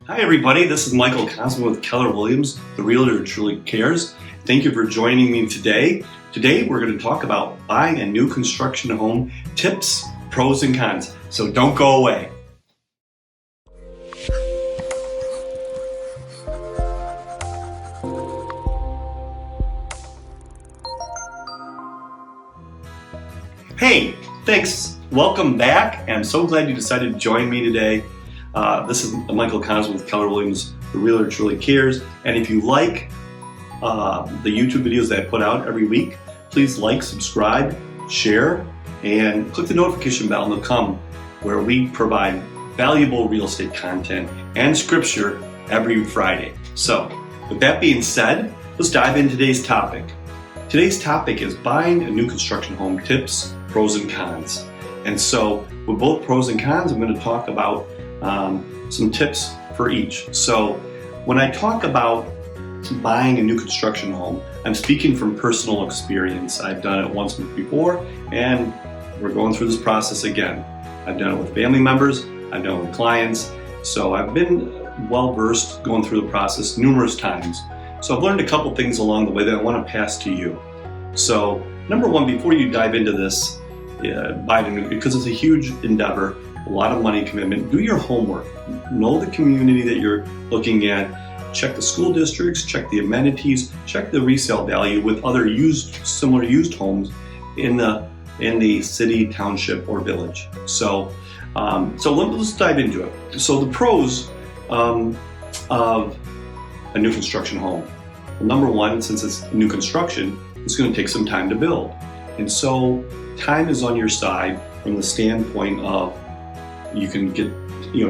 Hi everybody, this is Michael Cosmo with Keller Williams, the realtor who truly cares. Thank you for joining me today. Today we're going to talk about buying a new construction home, tips, pros and cons. So don't go away. Hey, thanks. Welcome back. I'm so glad you decided to join me today. This is Michael Cosmo with Keller Williams, the realtor who truly cares. And if you like the YouTube videos that I put out every week, please like, subscribe, share, and click the notification bell and they'll come where we provide valuable real estate content and scripture every Friday. So with that being said, let's dive into today's topic. Today's topic is buying a new construction home, tips, pros and cons. And so with both pros and cons, I'm going to talk about some tips for each. So when I talk about buying a new construction home, I'm speaking from personal experience. I've done it once before and we're going through this process again. I've done it with family members, I've done it with clients. So I've been well versed going through the process numerous times. So I've learned a couple things along the way that I want to pass to you. So number one, before you dive into this, because it's a huge endeavor, a lot of money commitment, do your homework. Know the community that you're looking at. Check the school districts, check the amenities, check the resale value with other similar used homes in the city, township, or village. So let's dive into it. So the pros of a new construction home. Well, number one, since it's new construction, it's going to take some time to build. And so time is on your side from the standpoint of you can get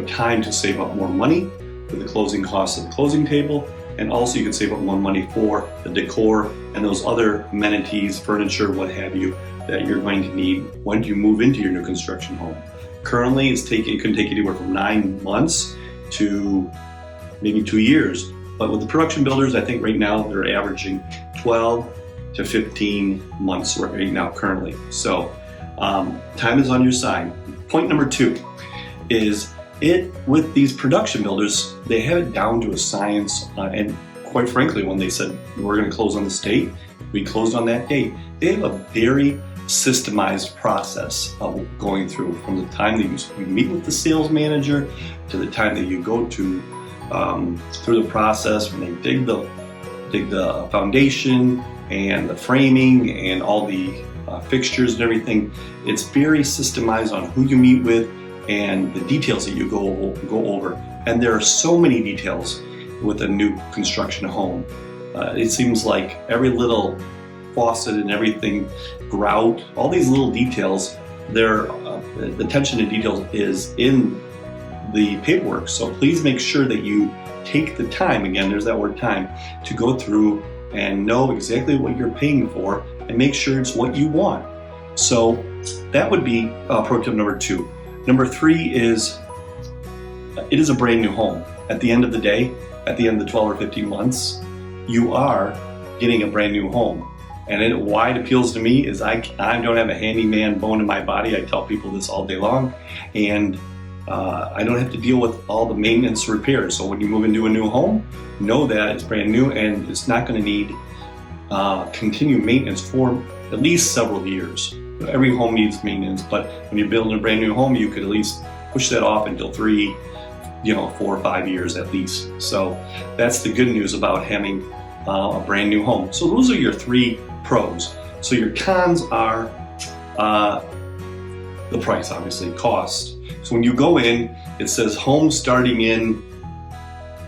time to save up more money for the closing costs of the closing table, and also you can save up more money for the decor and those other amenities, furniture, what have you, that you're going to need when you move into your new construction home. Currently, it can take anywhere from 9 months to maybe 2 years. But with the production builders, I think right now they're averaging 12 to 15 months right now currently. So time is on your side. Point number two is with these production builders, they have it down to a science, and quite frankly, when they said we're going to close on this date, we closed on that date. They have a very systemized process of going through from the time that you meet with the sales manager to the time that you go to through the process when they dig the foundation and the framing and all the fixtures and everything. It's very systemized on who you meet with and the details that you go over. And there are so many details with a new construction home. It seems like every little faucet and everything, grout, all these little details, the attention to details is in the paperwork. So please make sure that you take the time, again, there's that word time, to go through and know exactly what you're paying for and make sure it's what you want. So that would be pro tip number two. Number three is it is a brand new home. At the end of the day, at the end of the 12 or 15 months, you are getting a brand new home. And why it appeals to me is I don't have a handyman bone in my body. I tell people this all day long. And I don't have to deal with all the maintenance repairs. So when you move into a new home, know that it's brand new and it's not going to need continued maintenance for at least several years. Every home needs maintenance, but when you're building a brand new home, you could at least push that off until 4 or 5 years at least. So that's the good news about having a brand new home. So those are your three pros. So your cons are the price, obviously, cost. So when you go in, it says home starting in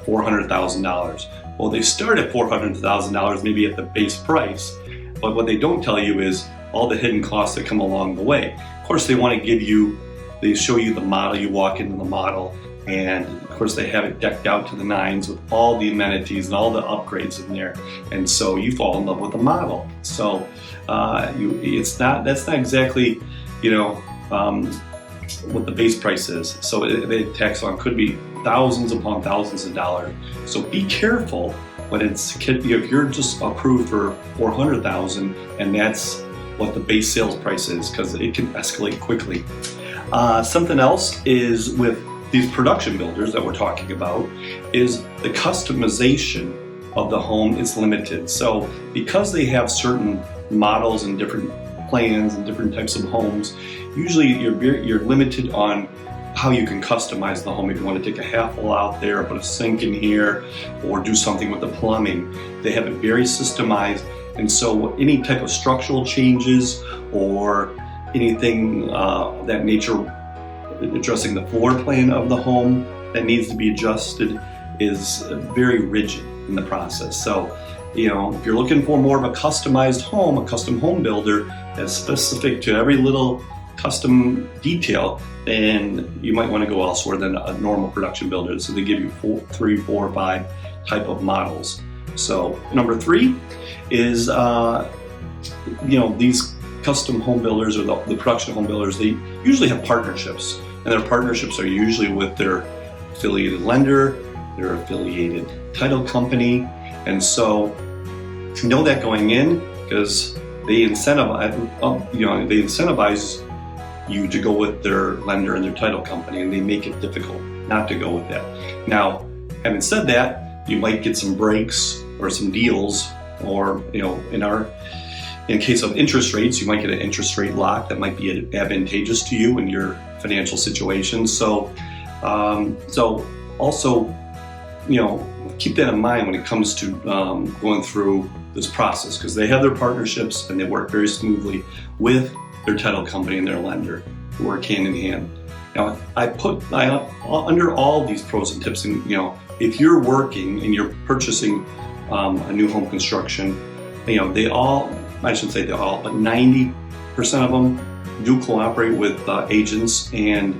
$400,000. Well, they start at $400,000 maybe at the base price, but what they don't tell you is all the hidden costs that come along the way. Of course, they show you the model, you walk into the model, and of course they have it decked out to the nines with all the amenities and all the upgrades in there. And so you fall in love with the model. So that's not exactly, what the base price is. So the tax on could be thousands upon thousands of dollars. So be careful when if you're just approved for $400,000 and that's what the base sales price is, because it can escalate quickly. Something else is with these production builders that we're talking about is the customization of the home is limited. So because they have certain models and different plans and different types of homes, usually you're limited on how you can customize the home. If you want to take a half wall out there, put a sink in here, or do something with the plumbing, they have it very systemized. And so any type of structural changes or anything that nature, addressing the floor plan of the home that needs to be adjusted, is very rigid in the process. So, you know, if you're looking for more of a customized home, a custom home builder that's specific to every little custom detail, then you might want to go elsewhere than a normal production builder. So they give you 3, 4, 5 type of models. So number 3 is, these custom home builders or the production home builders, they usually have partnerships, and their partnerships are usually with their affiliated lender, their affiliated title company. And so to know that going in, because they incentivize you to go with their lender and their title company, and they make it difficult not to go with that. Now, having said that, you might get some breaks or some deals, or in case of interest rates, you might get an interest rate lock that might be advantageous to you in your financial situation. So also, keep that in mind when it comes to going through this process, because they have their partnerships and they work very smoothly with their title company and their lender, who work hand in hand. Now, I under all these pros and tips, and if you're working and you're purchasing a new home construction, they all, I shouldn't say they all, but 90% of them do cooperate with agents. And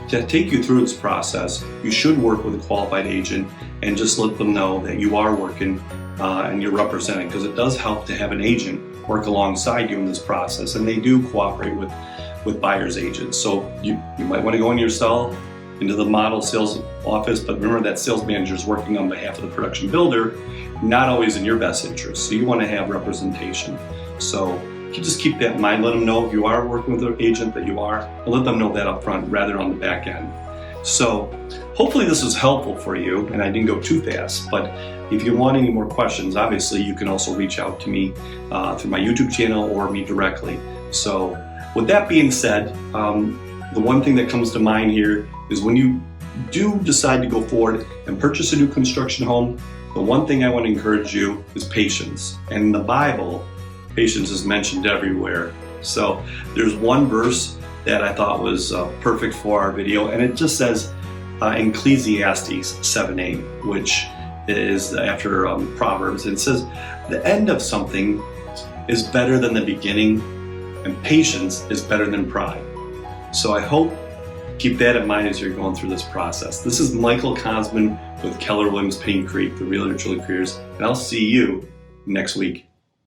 to take you through this process, you should work with a qualified agent and just let them know that you are working and you're representing, because it does help to have an agent work alongside you in this process, and they do cooperate with buyer's agents. So you might want to go in yourself into the model sales office, but remember that sales manager is working on behalf of the production builder, not always in your best interest. So you want to have representation. So you just keep that in mind. Let them know if you are working with an agent that you are, and let them know that up front rather on the back end. So hopefully this is helpful for you, and I didn't go too fast, but if you want any more questions, obviously you can also reach out to me through my YouTube channel or me directly. So with that being said, the one thing that comes to mind here is when you do decide to go forward and purchase a new construction home, the one thing I want to encourage you is patience. And in the Bible, patience is mentioned everywhere. So there's one verse that I thought was perfect for our video, and it just says in Ecclesiastes 7:8, which is after Proverbs. It says, the end of something is better than the beginning, and patience is better than pride. So I hope keep that in mind as you're going through this process. This is Michael Kosman with Keller Williams Paint Creek, the Realtor Truly Careers, and I'll see you next week.